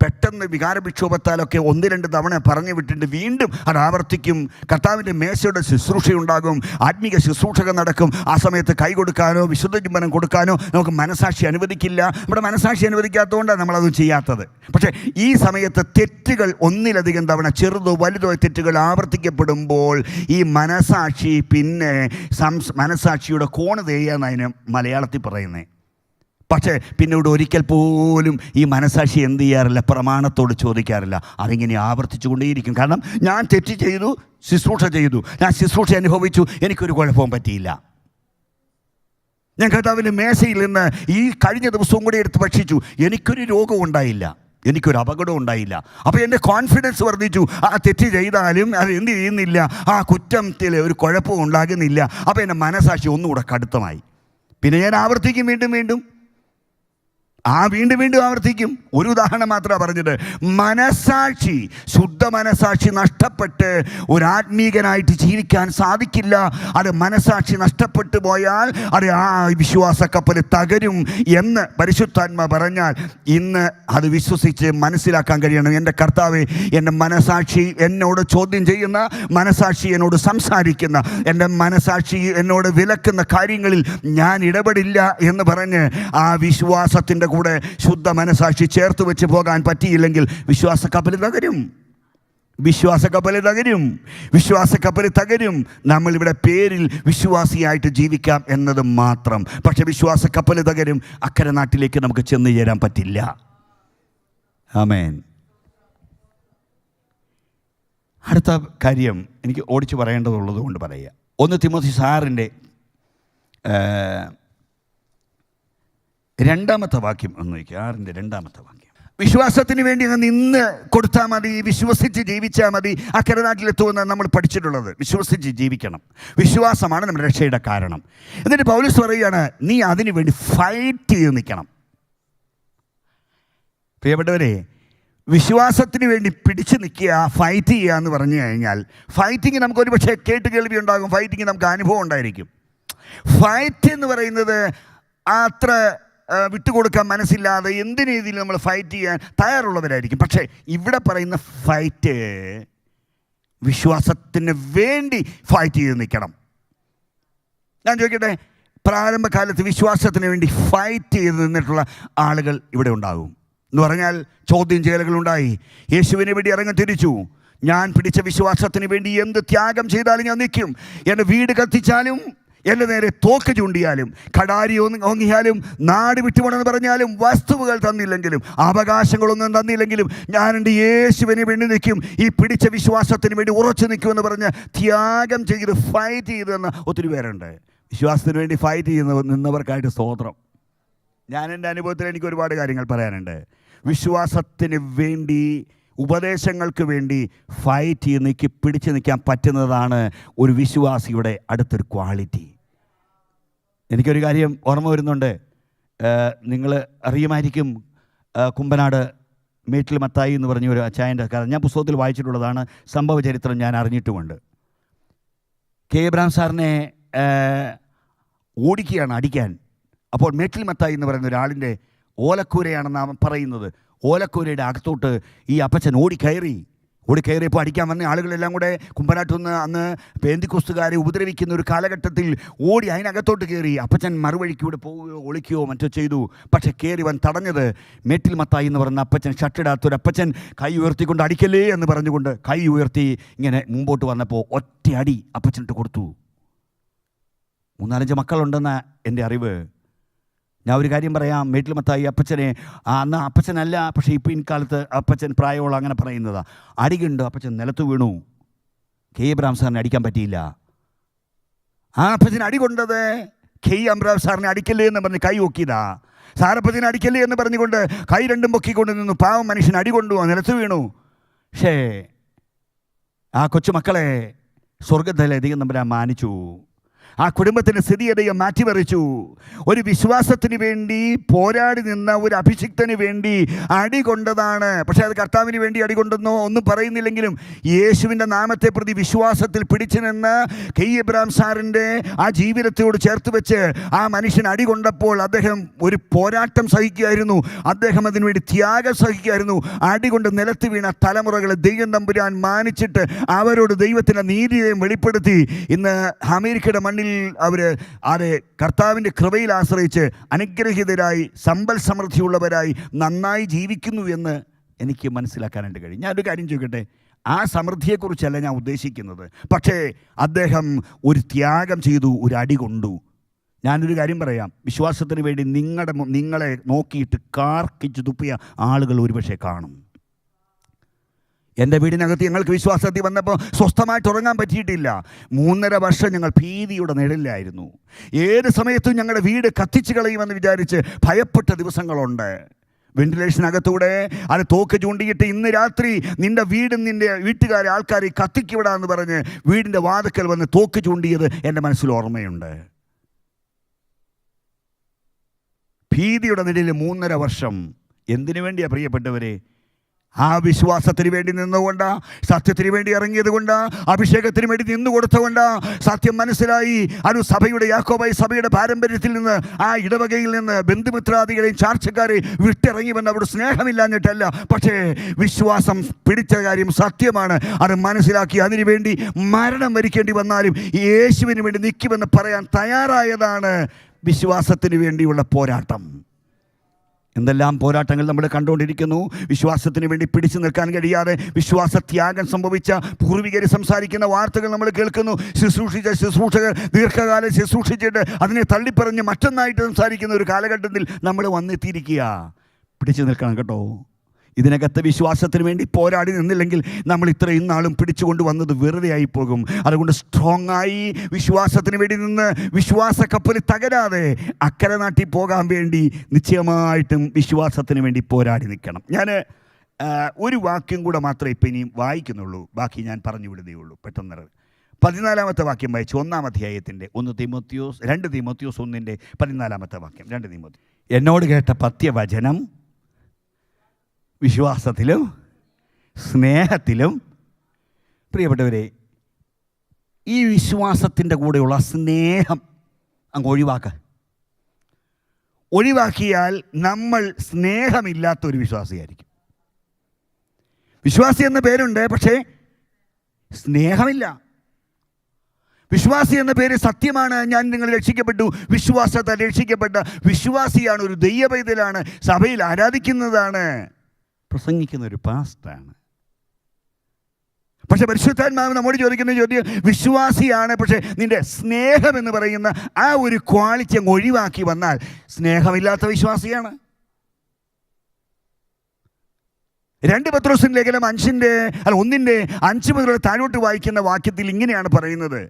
പെട്ടെന്ന് വികാരവിക്ഷോഭത്താലൊക്കെ 1-2 തവണ പറഞ്ഞു വിട്ടിട്ട് വീണ്ടും അത് ആവർത്തിക്കും. കർത്താവിൻ്റെ മേശയുടെ ശുശ്രൂഷയുണ്ടാകും, ആത്മീക ശുശ്രൂഷകൾ നടക്കും. ആ സമയത്ത് കൈ കൊടുക്കാനോ വിശുദ്ധ ചുംബനം കൊടുക്കാനോ നമുക്ക് മനസാക്ഷി അനുവദിക്കില്ല. നമ്മുടെ മനസാക്ഷി അനുവദിക്കാത്തതുകൊണ്ടാണ് നമ്മളത് ചെയ്യാത്തത്. പക്ഷേ ഈ സമയത്ത് തെറ്റുകൾ 1ലധികം തവണ ചെറുതോ വലുതോ തെറ്റുകൾ ആവർത്തിക്കപ്പെടുമ്പോൾ ഈ മനസാക്ഷി പിന്നെ മനസാക്ഷിയുടെ കോണ് തേയാന്ന് അതിന് മലയാളത്തിൽ പറയുന്നത്. പക്ഷേ പിന്നീട് ഒരിക്കൽ പോലും ഈ മനസാക്ഷി എന്ത് ചെയ്യാറില്ല? പ്രമാണത്തോട് ചോദിക്കാറില്ല. അതിങ്ങനെ ആവർത്തിച്ചു കൊണ്ടേയിരിക്കും. കാരണം ഞാൻ തെറ്റ് ചെയ്തു, ശുശ്രൂഷ ചെയ്തു, ഞാൻ ശുശ്രൂഷ അനുഭവിച്ചു, എനിക്കൊരു കുഴപ്പവും പറ്റിയില്ല, ഞാൻ കർത്താവിൻ്റെ മേശയിൽ നിന്ന് ഈ കഴിഞ്ഞ ദിവസവും കൂടി എടുത്ത് ഭക്ഷിച്ചു, എനിക്കൊരു രോഗവും ഉണ്ടായില്ല, എനിക്കൊരു അപകടവും ഉണ്ടായില്ല. അപ്പോൾ എൻ്റെ കോൺഫിഡൻസ് വർദ്ധിച്ചു. ആ തെറ്റ് ചെയ്താലും അത് എന്ത് ചെയ്യുന്നില്ല, ആ കുറ്റത്തിൽ ഒരു കുഴപ്പവും ഉണ്ടാകുന്നില്ല. അപ്പോൾ എൻ്റെ മനസാക്ഷി ഒന്നുകൂടെ കടുത്തമായി. പിന്നെ ഞാൻ ആവർത്തിക്കും വീണ്ടും വീണ്ടും. വീണ്ടും വീണ്ടും ആവർത്തിക്കും. ഒരു ഉദാഹരണം മാത്രമാണ് പറഞ്ഞത്. മനസാക്ഷി, ശുദ്ധ മനസാക്ഷി നഷ്ടപ്പെട്ട് ഒരു ആത്മീകനായിട്ട് ജീവിക്കാൻ സാധിക്കില്ല. അത് മനസാക്ഷി നഷ്ടപ്പെട്ടു പോയാൽ അത് ആ വിശ്വാസ കപ്പൽ തകരും എന്ന് പരിശുദ്ധാത്മ പറഞ്ഞാൽ ഇന്ന് അത് വിശ്വസിച്ച് മനസ്സിലാക്കാൻ കഴിയണം. എൻ്റെ കർത്താവേ, എൻ്റെ മനസാക്ഷി എന്നോട് ചോദ്യം ചെയ്യുന്ന, മനസാക്ഷി എന്നോട് സംസാരിക്കുന്ന, എൻ്റെ മനസാക്ഷി എന്നോട് വിലക്കുന്ന കാര്യങ്ങളിൽ ഞാൻ ഇടപെടില്ല എന്ന് പറഞ്ഞ് ആ വിശ്വാസത്തിൻ്റെ കൂടെ ശുദ്ധ മനസാക്ഷി ചേർത്ത് വെച്ച് പോകാൻ പറ്റിയില്ലെങ്കിൽ വിശ്വാസ കപ്പൽ തകരും. വിശ്വാസ കപ്പൽ തകരും. വിശ്വാസ കപ്പൽ തകരും. നമ്മളിവിടെ പേരിൽ വിശ്വാസിയായിട്ട് ജീവിക്കാം എന്നത് മാത്രം. പക്ഷെ വിശ്വാസ കപ്പൽ തകരും. അക്കരെ നാട്ടിലേക്ക് നമുക്ക് ചെന്ന് ചേരാൻ പറ്റില്ല. ആമേൻ. അടുത്ത കാര്യം എനിക്ക് ഓടിച്ചു പറയേണ്ടതുള്ളത് കൊണ്ട് പറയുക. 1 തിമോത്തി 6 2-ാമത്തെ വാക്യം ഒന്ന് നോക്കുക. 6 2-ാമത്തെ വാക്യം. വിശ്വാസത്തിന് വേണ്ടി അങ്ങ് നിന്ന് കൊടുത്താൽ മതി, വിശ്വസിച്ച് ജീവിച്ചാൽ മതി, അക്കരെ നാട്ടിലെത്തുമെന്ന് നമ്മൾ പഠിച്ചിട്ടുള്ളത്. വിശ്വസിച്ച് ജീവിക്കണം. വിശ്വാസമാണ് നമ്മുടെ രക്ഷയുടെ കാരണം. എന്നിട്ട് പൗലോസ് പറയുകയാണ്, നീ അതിനു വേണ്ടി ഫൈറ്റ് ചെയ്ത് നിൽക്കണം. പ്രിയപ്പെട്ടവരെ, വിശ്വാസത്തിന് വേണ്ടി പിടിച്ചു നിൽക്കുക, ഫൈറ്റ് ചെയ്യുക എന്ന് പറഞ്ഞു കഴിഞ്ഞാൽ, ഫൈറ്റിങ് നമുക്കൊരു പക്ഷേ കേട്ട് കേൾവി ഉണ്ടാകും, ഫൈറ്റിങ് നമുക്ക് അനുഭവം ഉണ്ടായിരിക്കും. ഫൈറ്റ് എന്ന് പറയുന്നത് അത്ര വിട്ടുകൊടുക്കാൻ മനസ്സില്ലാതെ എന്ത് രീതിയിൽ നമ്മൾ ഫൈറ്റ് ചെയ്യാൻ തയ്യാറുള്ളവരായിരിക്കും. പക്ഷേ ഇവിടെ പറയുന്ന ഫൈറ്റ് വിശ്വാസത്തിന് വേണ്ടി ഫൈറ്റ് ചെയ്ത് നിൽക്കണം. ഞാൻ ചോദിക്കട്ടെ, പ്രാരംഭകാലത്ത് വിശ്വാസത്തിന് വേണ്ടി ഫൈറ്റ് ചെയ്ത് നിന്നിട്ടുള്ള ആളുകൾ ഇവിടെ ഉണ്ടാകും എന്ന് പറഞ്ഞാൽ ചോദ്യം ചെയ്യലുകളുണ്ടായി. യേശുവിനെ വേണ്ടി ഇറങ്ങി തിരിച്ചു. ഞാൻ പിടിച്ച വിശ്വാസത്തിന് വേണ്ടി എന്ത് ത്യാഗം ചെയ്താലും ഞാൻ നിൽക്കും. എൻ്റെ വീട് കത്തിച്ചാലും, എൻ്റെ നേരെ തോക്ക് ചൂണ്ടിയാലും, കടാരി ഓങ്ങിയാലും, നാട് വിട്ടുപോകണമെന്ന് പറഞ്ഞാലും, വസ്തുവകൾ തന്നില്ലെങ്കിലും, അവകാശങ്ങളൊന്നും തന്നില്ലെങ്കിലും ഞാൻ എൻ്റെ യേശുവിനെ വേണ്ടി നിൽക്കും. ഈ പിടിച്ച വിശ്വാസത്തിന് വേണ്ടി ഉറച്ചു നിൽക്കുമെന്ന് പറഞ്ഞ് ത്യാഗം ചെയ്ത് ഫൈറ്റ് ചെയ്തെന്ന് ഒത്തിരി പേരുണ്ട്. വിശ്വാസത്തിന് വേണ്ടി ഫൈറ്റ് നിന്നവർക്കായിട്ട് സ്തോത്രം. ഞാൻ എൻ്റെ അനുഭവത്തിൽ എനിക്ക് ഒരുപാട് കാര്യങ്ങൾ പറയാനുണ്ട്. വിശ്വാസത്തിന് വേണ്ടി, ഉപദേശങ്ങൾക്ക് വേണ്ടി ഫൈറ്റ് ചെയ്ത് പിടിച്ചു നിൽക്കാൻ പറ്റുന്നതാണ് ഒരു വിശ്വാസിയുടെ അടുത്തൊരു ക്വാളിറ്റി. എനിക്കൊരു കാര്യം ഓർമ്മ വരുന്നുണ്ട്. നിങ്ങൾ അറിയുമായിരിക്കും, കുമ്പനാട് മേറ്റിൽ മത്തായി എന്ന് പറഞ്ഞ ഒരു അച്ചായൻ്റെ കഥ ഞാൻ പുസ്തകത്തിൽ വായിച്ചിട്ടുള്ളതാണ്. സംഭവ ചരിത്രം ഞാൻ അറിഞ്ഞിട്ടുമുണ്ട്. കെ എബ്രഹാം സാറിനെ ഓടിക്കുകയാണ് അടിക്കാൻ. അപ്പോൾ മേറ്റിൽ മത്തായി എന്ന് പറയുന്ന ഒരാളിൻ്റെ ഓലക്കൂരയാണെന്നാണ് പറയുന്നത്. ഓലക്കൂരയുടെ അകത്തോട്ട് ഈ അപ്പച്ചൻ ഓടിക്കയറിയപ്പോൾ അടിക്കാൻ വന്ന ആളുകളെല്ലാം കൂടെ കുമ്പനാട്ടുനിന്ന് അന്ന് പെന്തിക്കോസ്തുകാരെ ഉപദ്രവിക്കുന്ന ഒരു കാലഘട്ടത്തിൽ ഓടി അതിനകത്തോട്ട് കയറി. അപ്പച്ചൻ മറുവഴിക്കൂടെ പോവുകയോ ഒളിക്കുകയോ മറ്റോ ചെയ്തു. പക്ഷെ കയറി വൻ തടഞ്ഞത് മേറ്റിൽ മത്തായി എന്ന് പറയുന്ന അപ്പച്ചൻ, ഷട്ടിടാത്തൊരു അപ്പച്ചൻ കൈ ഉയർത്തിക്കൊണ്ട് അടിക്കല്ലേ എന്ന് പറഞ്ഞുകൊണ്ട് കൈ ഉയർത്തി ഇങ്ങനെ മുമ്പോട്ട് വന്നപ്പോൾ ഒറ്റ അടി അപ്പച്ചനിട്ട് കൊടുത്തു. 3-4 മക്കളുണ്ടെന്ന എൻ്റെ അറിവ്. ഞാൻ ഒരു കാര്യം പറയാം. മേറ്റിൽ മത്തായി അപ്പച്ചനെ, അന്ന് അപ്പച്ചനല്ല, പക്ഷേ ഇപ്പോൾ ഇൻകാലത്ത് അപ്പച്ചൻ പ്രായമുള്ള അങ്ങനെ പറയുന്നതാ. അടികുണ്ട്, അപ്പച്ചൻ നിലത്ത് വീണു. കെ എബ്രഹാം സാറിനെ അടിക്കാൻ പറ്റിയില്ല. ആ അപ്പച്ചൻ അടി കൊണ്ടത് കെ എബ്രഹാം സാറിനെ അടിക്കല്ലേ എന്ന് പറഞ്ഞ് കൈ പൊക്കിയതാ. സാറപ്പച്ചനെ അടിക്കല്ലേ എന്ന് പറഞ്ഞുകൊണ്ട് കൈ രണ്ടും പൊക്കിക്കൊണ്ട് നിന്നു. പാവം മനുഷ്യൻ അടി കൊണ്ടുപോകാൻ നിലത്ത് വീണു. പക്ഷേ ആ കൊച്ചുമക്കളെ സ്വർഗത്തിലെ ദൈവം തമ്പുരാൻ മാനിച്ചു. ആ കുടുംബത്തിൻ്റെ സ്ഥിതിയെ മാറ്റിമറിച്ചു. ഒരു വിശ്വാസത്തിന് വേണ്ടി പോരാടി നിന്ന ഒരു അഭിഷിക്തന് വേണ്ടി അടി കൊണ്ടതാണ്. പക്ഷേ അത് കർത്താവിന് വേണ്ടി അടി കൊണ്ടെന്നോ ഒന്നും പറയുന്നില്ലെങ്കിലും യേശുവിൻ്റെ നാമത്തെ പ്രതി വിശ്വാസത്തിൽ പിടിച്ചു നിന്ന് കെ എബ്രഹാം സാറിൻ്റെ ആ ജീവിതത്തോട് ചേർത്ത് വെച്ച് ആ മനുഷ്യൻ അടി കൊണ്ടപ്പോൾ അദ്ദേഹം ഒരു പോരാട്ടം സഹിക്കുകയായിരുന്നു. അദ്ദേഹം അതിനുവേണ്ടി ത്യാഗം സഹിക്കുകയായിരുന്നു. അടി കൊണ്ട് നിലത്ത് വീണ തലമുറകളെ ദൈവം തമ്പുരാൻ മാനിച്ചിട്ട് അവരോട് ദൈവത്തിൻ്റെ നീതിയെയും വെളിപ്പെടുത്തി. ഇന്ന് അമേരിക്കയുടെ മണ്ണിൽ അവർ കർത്താവിൻ്റെ കൃപയിൽ ആശ്രയിച്ച് അനുഗ്രഹീതരായി, സമ്പൽ സമൃദ്ധിയുള്ളവരായി നന്നായി ജീവിക്കുന്നു എന്ന് എനിക്ക് മനസ്സിലാക്കാനായിട്ട് കഴിയും. ഞാനൊരു കാര്യം ചോദിക്കട്ടെ, ആ സമൃദ്ധിയെക്കുറിച്ചല്ല ഞാൻ ഉദ്ദേശിക്കുന്നത്. പക്ഷേ അദ്ദേഹം ഒരു ത്യാഗം ചെയ്തു, ഒരു അടി കൊണ്ടു. ഞാനൊരു കാര്യം പറയാം, വിശ്വാസത്തിന് വേണ്ടി നിങ്ങളെ നോക്കിയിട്ട് കാർക്കിച്ച് തുപ്പിയ ആളുകൾ ഒരുപക്ഷെ കാണും. എൻ്റെ വീടിനകത്ത് ഞങ്ങൾക്ക് വിശ്വാസത്തിൽ വന്നപ്പോൾ സ്വസ്ഥമായിട്ട് ഉറങ്ങാൻ പറ്റിയിട്ടില്ല. 3.5 വർഷം ഞങ്ങൾ ഭീതിയുടെ നിഴലിലായിരുന്നു. ഏത് സമയത്തും ഞങ്ങളുടെ വീട് കത്തിച്ച് കളയുമെന്ന് വിചാരിച്ച് ഭയപ്പെട്ട ദിവസങ്ങളുണ്ട്. വെന്റിലേഷനകത്തൂടെ അത് തോക്ക് ചൂണ്ടിയിട്ട് ഇന്ന് രാത്രി നിൻ്റെ വീടും നിൻ്റെ വീട്ടുകാരെ ആൾക്കാരെ കത്തിക്കിവിടാന്ന് പറഞ്ഞ് വീടിൻ്റെ വാതിക്കൽ വന്ന് തോക്ക് ചൂണ്ടിയത് എൻ്റെ മനസ്സിൽ ഓർമ്മയുണ്ട്. ഭീതിയുടെ നിഴലിൽ 3.5 വർഷം. എന്തിനു വേണ്ടിയാണ് പ്രിയപ്പെട്ടവരെ? ആ വിശ്വാസത്തിന് വേണ്ടി നിന്നുകൊണ്ടാ, സത്യത്തിന് വേണ്ടി ഇറങ്ങിയത് കൊണ്ടാ, അഭിഷേകത്തിന് വേണ്ടി നിന്നു കൊടുത്തുകൊണ്ടാ. സത്യം മനസ്സിലായി. അത് സഭയുടെ യാക്കോബായ സഭയുടെ പാരമ്പര്യത്തിൽ നിന്ന്, ആ ഇടവകയിൽ നിന്ന് ബന്ധുമിത്രാദികളെയും ചാർച്ചക്കാരെയും വിട്ടിറങ്ങി വന്ന് അവിടെ സ്നേഹമില്ലാഞ്ഞിട്ടല്ല, പക്ഷേ വിശ്വാസം പിടിച്ച കാര്യം സത്യമാണ്. അത് മനസ്സിലാക്കി അതിനു വേണ്ടി മരണം വരിക്കേണ്ടി വന്നാലും യേശുവിന് വേണ്ടി നിൽക്കുമെന്ന് പറയാൻ തയ്യാറായതാണ് വിശ്വാസത്തിന് വേണ്ടിയുള്ള പോരാട്ടം. എന്തെല്ലാം പോരാട്ടങ്ങൾ നമ്മൾ കണ്ടുകൊണ്ടിരിക്കുന്നു. വിശ്വാസത്തിന് വേണ്ടി പിടിച്ചു നിൽക്കാൻ കഴിയാതെ വിശ്വാസത്യാഗം സംഭവിച്ച പൂർവികർ സംസാരിക്കുന്ന വാർത്തകൾ നമ്മൾ കേൾക്കുന്നു. ശുശ്രൂഷകർ ദീർഘകാലം ശുശ്രൂഷിച്ചിട്ട് അതിനെ തള്ളിപ്പറഞ്ഞ് മറ്റൊന്നായിട്ട് സംസാരിക്കുന്ന ഒരു കാലഘട്ടത്തിൽ നമ്മൾ വന്നെത്തിയിരിക്കുക. പിടിച്ചു നിൽക്കണം കേട്ടോ. ഇതിനകത്ത് വിശ്വാസത്തിന് വേണ്ടി പോരാടി നിന്നില്ലെങ്കിൽ നമ്മൾ ഇത്രയും നാളും പിടിച്ചുകൊണ്ട് വന്നത് വെറുതെ ആയി പോകും. അതുകൊണ്ട് സ്ട്രോങ് ആയി വിശ്വാസത്തിന് വേണ്ടി നിന്ന് വിശ്വാസ കപ്പൽ തകരാതെ അക്കരെ നാട്ടിൽ പോകാൻ വേണ്ടി നിശ്ചയമായിട്ടും വിശ്വാസത്തിന് വേണ്ടി പോരാടി നിൽക്കണം. ഞാൻ ഒരു വാക്യം കൂടെ മാത്രമേ ഇപ്പം ഇനിയും വായിക്കുന്നുള്ളൂ. ബാക്കി ഞാൻ പറഞ്ഞു വിടുന്നേ ഉള്ളൂ. പെട്ടെന്ന് 14-ാമത്തെ വാക്യം വായിച്ചു. 1-ാം അധ്യായത്തിൻ്റെ 2 തീമോത്തിയോസ് 1-ന്റെ 14-ാമത്തെ വാക്യം. 2 തീമോത്തി. എന്നോട് കേട്ട പത്യവചനം വിശ്വാസത്തിലും സ്നേഹത്തിലും. പ്രിയപ്പെട്ടവരെ, ഈ വിശ്വാസത്തിൻ്റെ കൂടെയുള്ള സ്നേഹം അങ്ങ് ഒഴിവാക്കിയാൽ നമ്മൾ സ്നേഹമില്ലാത്തൊരു വിശ്വാസിയായിരിക്കും. വിശ്വാസി എന്ന പേരുണ്ട്, പക്ഷേ സ്നേഹമില്ല. വിശ്വാസി എന്ന പേര് സത്യമാണ്. ഞാൻ നിങ്ങൾ രക്ഷിക്കപ്പെട്ടു, വിശ്വാസത്താൽ രക്ഷിക്കപ്പെട്ട വിശ്വാസിയാണ്, ഒരു ദൈവപൈതലാണ്, സഭയിൽ ആരാധിക്കുന്നതാണ്, പ്രസംഗിക്കുന്ന ഒരു പാസ്റ്ററാണ്. പക്ഷെ പരിശുദ്ധാത്മാവ് നമ്മോട് ചോദിക്കുന്ന ചോദ്യം, വിശ്വാസിയാണ്, പക്ഷേ നിന്റെ സ്നേഹം എന്ന് പറയുന്ന ആ ഒരു ക്വാളിറ്റി അങ്ങ് ഒഴിവാക്കി വന്നാൽ സ്നേഹമില്ലാത്ത വിശ്വാസിയാണ്. 2 പത്രോസിന്റെ ലേഖനം 1-ന്റെ 5 മുതൽ താഴോട്ട് വായിക്കുന്ന വാക്യത്തിൽ ഇങ്ങനെയാണ് പറയുന്നത്: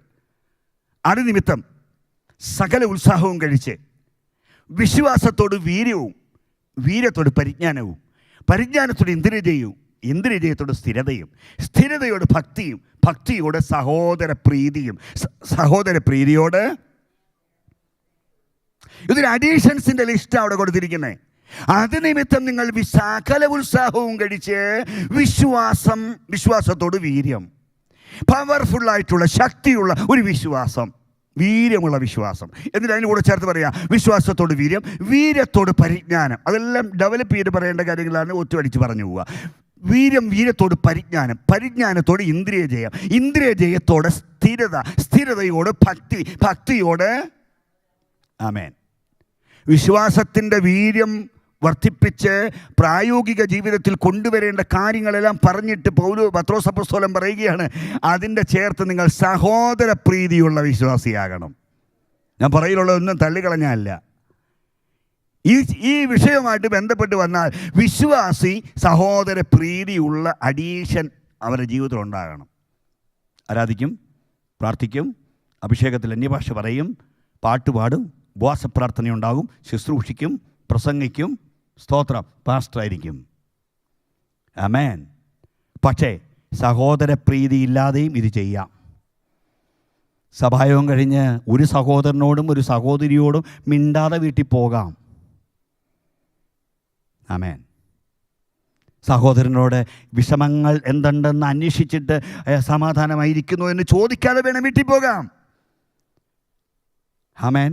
അത് നിമിത്തം സകല ഉത്സാഹവും കഴിച്ച് വിശ്വാസത്തോട് വീര്യവും, വീര്യത്തോട് പരിജ്ഞാനവും, പരിജ്ഞാനത്തോട് ഇന്ദ്രിയജയവും, ഇന്ദ്രിയജയത്തോട് സ്ഥിരതയും, സ്ഥിരതയോട് ഭക്തിയും, ഭക്തിയോട് സഹോദരപ്രീതിയും, സഹോദരപ്രീതിയോട്. ഇതൊരു അഡീഷൻസിൻ്റെ ലിസ്റ്റ് അവിടെ കൊടുത്തിരിക്കുന്നത്. അത് നിമിത്തം നിങ്ങൾ സകല ഉത്സാഹവും കഴിച്ച് വിശ്വാസത്തോട് വീര്യം, പവർഫുള്ളായിട്ടുള്ള ശക്തിയുള്ള ഒരു വിശ്വാസം, വീര്യമുള്ള വിശ്വാസം. എന്നിട്ട് അതിന് കൂടെ ചേർത്ത് പറയാം, വിശ്വാസത്തോട് വീര്യം, വീര്യത്തോട് പരിജ്ഞാനം. അതെല്ലാം ഡെവലപ്പ് ചെയ്ത് പറയേണ്ട കാര്യങ്ങളാണ്, ഒത്തുവടിച്ച് പറഞ്ഞു പോവുക. വീര്യം, വീര്യത്തോട് പരിജ്ഞാനം, പരിജ്ഞാനത്തോട് ഇന്ദ്രിയജയം, ഇന്ദ്രിയജയത്തോട് സ്ഥിരത, സ്ഥിരതയോട് ഭക്തി, ഭക്തിയോട്. ആമേൻ. വിശ്വാസത്തിൻ്റെ വീര്യം വർദ്ധിപ്പിച്ച് പ്രായോഗിക ജീവിതത്തിൽ കൊണ്ടുവരേണ്ട കാര്യങ്ങളെല്ലാം പറഞ്ഞിട്ട് പത്രോസ് അപ്പോസ്തലൻ പറയുകയാണ്, അതിൻ്റെ ചേർത്ത് നിങ്ങൾ സഹോദരപ്രീതിയുള്ള വിശ്വാസിയാകണം. ഞാൻ പറയലുള്ളതൊന്നും തള്ളിക്കളഞ്ഞല്ല. ഈ വിഷയവുമായിട്ട് ബന്ധപ്പെട്ട് വന്നാൽ വിശ്വാസി സഹോദരപ്രീതിയുള്ള അഡീഷൻ അവരുടെ ജീവിതത്തിൽ ഉണ്ടാകണം. ആരാധിക്കും, പ്രാർത്ഥിക്കും, അഭിഷേകത്തിൽ അന്യഭാഷ പറയും, പാട്ടുപാടും, ഉപവാസപ്രാർത്ഥനയുണ്ടാകും, ശുശ്രൂഷിക്കും, പ്രസംഗിക്കും, സ്തോത്രം, പാസ്റ്ററായിരിക്കും. ആമേൻ. പക്ഷേ സഹോദരപ്രീതി ഇല്ലാതെയും ഇത് ചെയ്യാം. സഭായോഗം കഴിഞ്ഞ് ഒരു സഹോദരനോടും ഒരു സഹോദരിയോടും മിണ്ടാതെ വീട്ടിൽ പോകാം. ആമേൻ. സഹോദരനോട് വിഷമങ്ങൾ എന്തുണ്ടെന്ന് അന്വേഷിച്ചിട്ട് സമാധാനമായിരിക്കുന്നു എന്ന് ചോദിക്കാതെ വേണം വീട്ടിൽ പോകാം. ആമേൻ.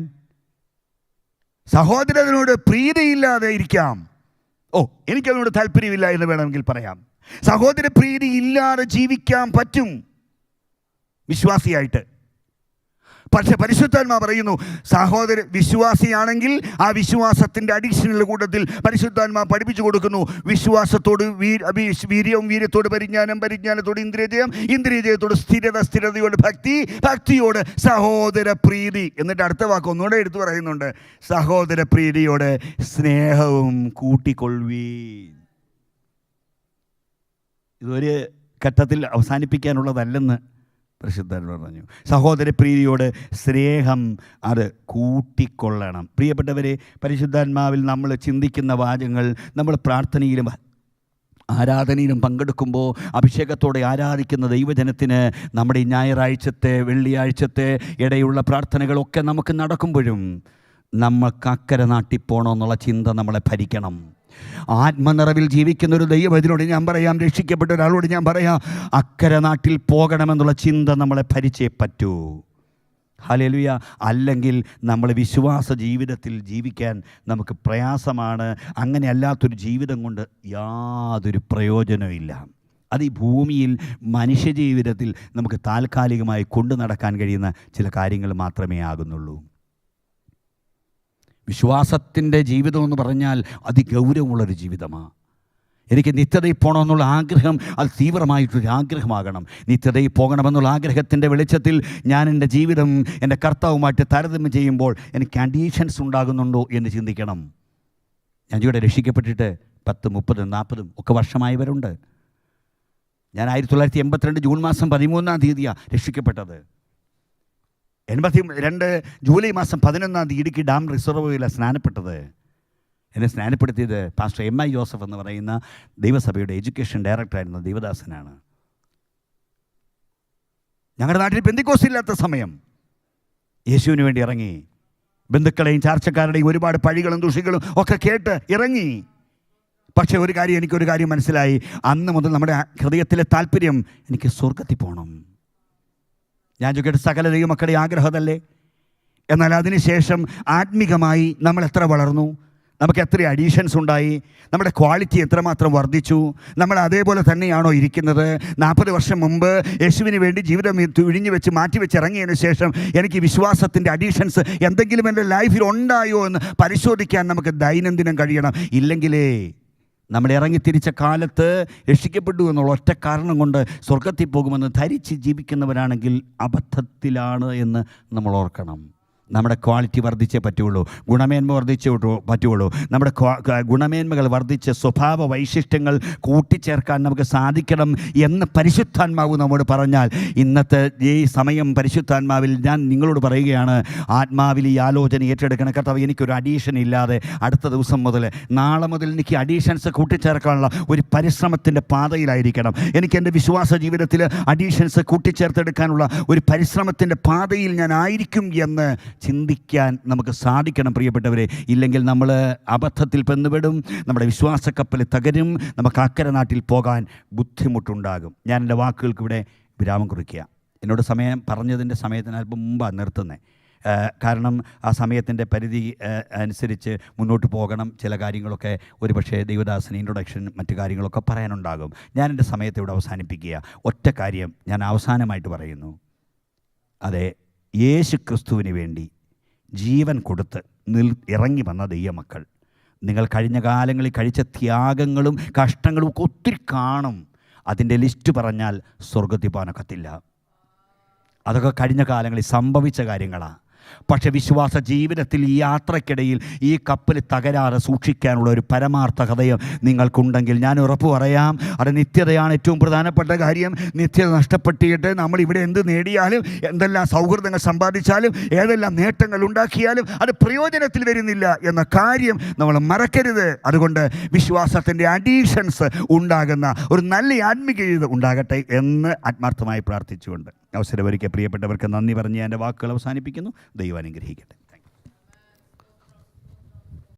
സഹോദരനോട് പ്രീതിയില്ലാതെ ഇരിക്കാം. എനിക്കതിനോട് താല്പര്യമില്ല എന്ന് വേണമെങ്കിൽ പറയാം. സഹോദര പ്രീതി ഇല്ലാതെ ജീവിക്കാൻ പറ്റും വിശ്വാസിയായിട്ട്. പക്ഷെ പരിശുദ്ധാത്മാവ് പറയുന്നു, സഹോദര വിശ്വാസിയാണെങ്കിൽ ആ വിശ്വാസത്തിൻ്റെ അഡീഷണൽ കൂട്ടത്തിൽ പരിശുദ്ധാത്മാവ് പഠിപ്പിച്ചു കൊടുക്കുന്നു. വിശ്വാസത്തോട് വീര്യവും, വീര്യത്തോട് പരിജ്ഞാനം, പരിജ്ഞാനത്തോട് ഇന്ദ്രിയജയം, ഇന്ദ്രിയജയത്തോട് സ്ഥിരത, സ്ഥിരതയോട് ഭക്തി, ഭക്തിയോട് സഹോദര പ്രീതി. എന്നിട്ട് അടുത്ത വാക്ക് ഒന്നുകൂടെ എടുത്തു പറയുന്നുണ്ട്, സഹോദര പ്രീതിയോട് സ്നേഹവും കൂട്ടിക്കൊള്ളുവീൻ. ഇതൊരു ഘട്ടത്തിൽ അവസാനിപ്പിക്കാനുള്ളതല്ലെന്ന് പരിശുദ്ധാത്മാവ് പറഞ്ഞു. സഹോദരപ്രീതിയോട് സ്നേഹം അത് കൂട്ടിക്കൊള്ളണം. പ്രിയപ്പെട്ടവരെ, പരിശുദ്ധാത്മാവിൽ നമ്മൾ ചിന്തിക്കുന്ന വാചകങ്ങൾ, നമ്മൾ പ്രാർത്ഥനയിലും ആരാധനയിലും പങ്കെടുക്കുമ്പോൾ അഭിഷേകത്തോടെ ആരാധിക്കുന്ന ദൈവജനത്തിന് നമ്മുടെ ഈ ഞായറാഴ്ചത്തെ, വെള്ളിയാഴ്ചത്തെ ഇടയുള്ള പ്രാർത്ഥനകളൊക്കെ നമുക്ക് നടക്കുമ്പോഴും നമ്മൾക്ക് അക്കരെ നാട്ടിൽ പോകണമെന്നുള്ള ചിന്ത നമ്മളെ ഭരിക്കണം. ആത്മനിറവിൽ ജീവിക്കുന്ന ഒരു ദൈവത്തിനോട് ഞാൻ പറയാം, രക്ഷിക്കപ്പെട്ട ഒരാളോട് ഞാൻ പറയാം, അക്കരെ നാട്ടിൽ പോകണമെന്നുള്ള ചിന്ത നമ്മളെ ഭരിച്ചേ പറ്റൂ. ഹല്ലേലൂയ. അല്ലെങ്കിൽ നമ്മൾ വിശ്വാസ ജീവിതത്തിൽ ജീവിക്കാൻ നമുക്ക് പ്രയാസമാണ്. അങ്ങനെ അല്ലാത്തൊരു ജീവിതം കൊണ്ട് യാതൊരു പ്രയോജനമില്ല. അത് ഈ ഭൂമിയിൽ മനുഷ്യജീവിതത്തിൽ നമുക്ക് താൽക്കാലികമായി കൊണ്ടു നടക്കാൻ കഴിയുന്ന ചില കാര്യങ്ങൾ മാത്രമേ ആകുന്നുള്ളൂ. വിശ്വാസത്തിൻ്റെ ജീവിതം എന്ന് പറഞ്ഞാൽ അതിഗൗരവമുള്ളൊരു ജീവിതമാണ്. എനിക്ക് നിത്യതയിൽ പോകണമെന്നുള്ള ആഗ്രഹം അത് തീവ്രമായിട്ടൊരു ആഗ്രഹമാകണം. നിത്യതയിൽ പോകണമെന്നുള്ള ആഗ്രഹത്തിൻ്റെ വെളിച്ചത്തിൽ ഞാൻ എൻ്റെ ജീവിതം എൻ്റെ കർത്താവുമായിട്ട് താരതമ്യം ചെയ്യുമ്പോൾ എനിക്ക് കണ്ടീഷൻസ് ഉണ്ടാകുന്നുണ്ടോ എന്ന് ചിന്തിക്കണം. ഞാൻ ഇവിടെ രക്ഷിക്കപ്പെട്ടിട്ട് 10, 30, 40 ഒക്കെ വർഷമായവരുണ്ട്. ഞാൻ 1982 ജൂൺ മാസം 13 രക്ഷിക്കപ്പെട്ടത്. 82 ജൂലൈ മാസം 11 ഇടുക്കി ഡാം റിസർവോയിലാണ് സ്നാനപ്പെട്ടത്. എന്നെ സ്നാനപ്പെടുത്തിയത് പാസ്റ്റർ MI ജോസഫ് എന്ന് പറയുന്ന ദൈവസഭയുടെ എഡ്യൂക്കേഷൻ ഡയറക്ടറായിരുന്ന ദേവദാസനാണ്. ഞങ്ങളുടെ നാട്ടിൽ പെന്തിക്കോസ് ഇല്ലാത്ത സമയം യേശുവിന് വേണ്ടി ഇറങ്ങി. ബന്ധുക്കളെയും ചാർച്ചക്കാരുടെയും ഒരുപാട് പഴികളും ദുഷികളും ഒക്കെ കേട്ട് ഇറങ്ങി. പക്ഷേ എനിക്കൊരു കാര്യം മനസ്സിലായി. അന്ന് മുതൽ നമ്മുടെ ഹൃദയത്തിലെ താല്പര്യം എനിക്ക് സ്വർഗത്തിൽ പോകണം. ഞാൻ ചോദിക്കട്ടെ, സകല ദൈവമക്കളുടെ ആഗ്രഹമല്ലേ? എന്നാൽ അതിനുശേഷം ആത്മീകമായി നമ്മൾ എത്ര വളർന്നു? നമുക്ക് എത്ര അഡീഷൻസ് ഉണ്ടായി? നമ്മുടെ ക്വാളിറ്റി എത്രമാത്രം വർദ്ധിച്ചു? നമ്മൾ അതേപോലെ തന്നെയാണോ ഇരിക്കുന്നത്? 40 വർഷം മുമ്പ് യേശുവിന് വേണ്ടി ജീവിതം ഇഴിഞ്ഞു വെച്ച് മാറ്റിവെച്ച് ഇറങ്ങിയതിന് ശേഷം എനിക്ക് വിശ്വാസത്തിൻ്റെ അഡീഷൻസ് എന്തെങ്കിലും എൻ്റെ ലൈഫിൽ ഉണ്ടായോ എന്ന് പരിശോധിക്കാൻ നമുക്ക് ദൈനംദിനം കഴിയണം. ഇല്ലെങ്കിലേ നമ്മൾ ഇറങ്ങിത്തിരിച്ച കാലത്ത് രക്ഷിക്കപ്പെട്ടു എന്നുള്ള ഒറ്റ കാരണം കൊണ്ട് സ്വർഗത്തിൽ പോകുമെന്ന് ധരിച്ച് ജീവിക്കുന്നവരാണെങ്കിൽ അബദ്ധത്തിലാണ് എന്ന് നമ്മൾ ഓർക്കണം. നമ്മുടെ ക്വാളിറ്റി വർദ്ധിച്ചേ പറ്റുള്ളൂ, ഗുണമേന്മ വർദ്ധിച്ചേ പറ്റുള്ളൂ. നമ്മുടെ ഗുണമേന്മകൾ വർദ്ധിച്ച് സ്വഭാവ വൈശിഷ്ട്യങ്ങൾ കൂട്ടിച്ചേർക്കാൻ നമുക്ക് സാധിക്കണം എന്ന് പരിശുദ്ധാത്മാവ് നമ്മോട് പറഞ്ഞാൽ, ഇന്നത്തെ ഈ സമയം പരിശുദ്ധാത്മാവിൽ ഞാൻ നിങ്ങളോട് പറയുകയാണ്, ആത്മാവിൽ ഈ ആലോചന ഏറ്റെടുക്കണം. കർത്താവ്, എനിക്കൊരു അഡീഷൻ ഇല്ലാതെ അടുത്ത ദിവസം മുതൽ, നാളെ മുതൽ എനിക്ക് അഡീഷൻസ് കൂട്ടിച്ചേർക്കാനുള്ള ഒരു പരിശ്രമത്തിൻ്റെ പാതയിലായിരിക്കണം. എനിക്ക് എൻ്റെ വിശ്വാസ ജീവിതത്തിൽ അഡീഷൻസ് കൂട്ടിച്ചേർത്തെടുക്കാനുള്ള ഒരു പരിശ്രമത്തിൻ്റെ പാതയിൽ ഞാൻ ആയിരിക്കും എന്ന് ചിന്തിക്കാൻ നമുക്ക് സാധിക്കണം പ്രിയപ്പെട്ടവരെ. ഇല്ലെങ്കിൽ നമ്മൾ അബദ്ധത്തിൽ പെന്നുപെടും, നമ്മുടെ വിശ്വാസക്കപ്പൽ തകരും, നമുക്ക് അക്കരെ നാട്ടിൽ പോകാൻ ബുദ്ധിമുട്ടുണ്ടാകും. ഞാൻ എൻ്റെ വാക്കുകൾക്ക് ഇവിടെ വിരാമം കുറിക്കുക. എന്നോട് സമയം പറഞ്ഞതിൻ്റെ സമയത്തിന് അല്പം മുമ്പാണ് നിർത്തുന്നത്. കാരണം ആ സമയത്തിൻ്റെ പരിധി അനുസരിച്ച് മുന്നോട്ട് പോകണം. ചില കാര്യങ്ങളൊക്കെ ഒരുപക്ഷെ ദൈവദാസന് ഇൻട്രൊഡക്ഷൻ മറ്റു കാര്യങ്ങളൊക്കെ പറയാനുണ്ടാകും. ഞാൻ എൻ്റെ സമയത്തെ ഇവിടെ അവസാനിപ്പിക്കുക. ഒറ്റ കാര്യം ഞാൻ അവസാനമായിട്ട് പറയുന്നു. അതെ, യേശു ക്രിസ്തുവിന് വേണ്ടി ജീവൻ കൊടുത്ത് ഇറങ്ങി വന്ന ദൈവമക്കൾ, നിങ്ങൾ കഴിഞ്ഞ കാലങ്ങളിൽ കഴിച്ച ത്യാഗങ്ങളും കഷ്ടങ്ങളും ഒക്കെ ഒത്തിരി കാണും. അതിൻ്റെ ലിസ്റ്റ് പറഞ്ഞാൽ സ്വർഗ്ഗത്തിൽ പോകാനൊക്കത്തില്ല. അതൊക്കെ കഴിഞ്ഞ കാലങ്ങളിൽ സംഭവിച്ച കാര്യങ്ങളാണ്. പക്ഷേ വിശ്വാസ ജീവിതത്തിൽ ഈ യാത്രയ്ക്കിടയിൽ ഈ കപ്പൽ തകരാറ് സൂക്ഷിക്കാനുള്ള ഒരു പരമാർത്ഥ ഹൃദയം നിങ്ങൾക്കുണ്ടെങ്കിൽ ഞാൻ ഉറപ്പ് പറയാം, അത് നിത്യതയാണ് ഏറ്റവും പ്രധാനപ്പെട്ട കാര്യം. നിത്യത നഷ്ടപ്പെട്ടിട്ട് നമ്മൾ ഇവിടെ എന്ത് നേടിയാലും, എന്തെല്ലാം സൗഹൃദങ്ങൾ സമ്പാദിച്ചാലും, ഏതെല്ലാം നേട്ടങ്ങൾ ഉണ്ടാക്കിയാലും അത് പ്രയോജനത്തിൽ വരുന്നില്ല എന്ന കാര്യം നമ്മൾ മറക്കരുത്. അതുകൊണ്ട് വിശ്വാസത്തിൻ്റെ അഡീഷൻസ് ഉണ്ടാകുന്ന ഒരു നല്ല ആത്മീയ ജീവിതം ഉണ്ടാകട്ടെ എന്ന് ആത്മാർത്ഥമായി പ്രാർത്ഥിച്ചുകൊണ്ട് അവസരമൊരുക്കിയ പ്രിയപ്പെട്ടവർക്ക് നന്ദി പറഞ്ഞ് എൻ്റെ വാക്കുകൾ അവസാനിപ്പിക്കുന്നു. ദൈവം അനുഗ്രഹിക്കട്ടെ.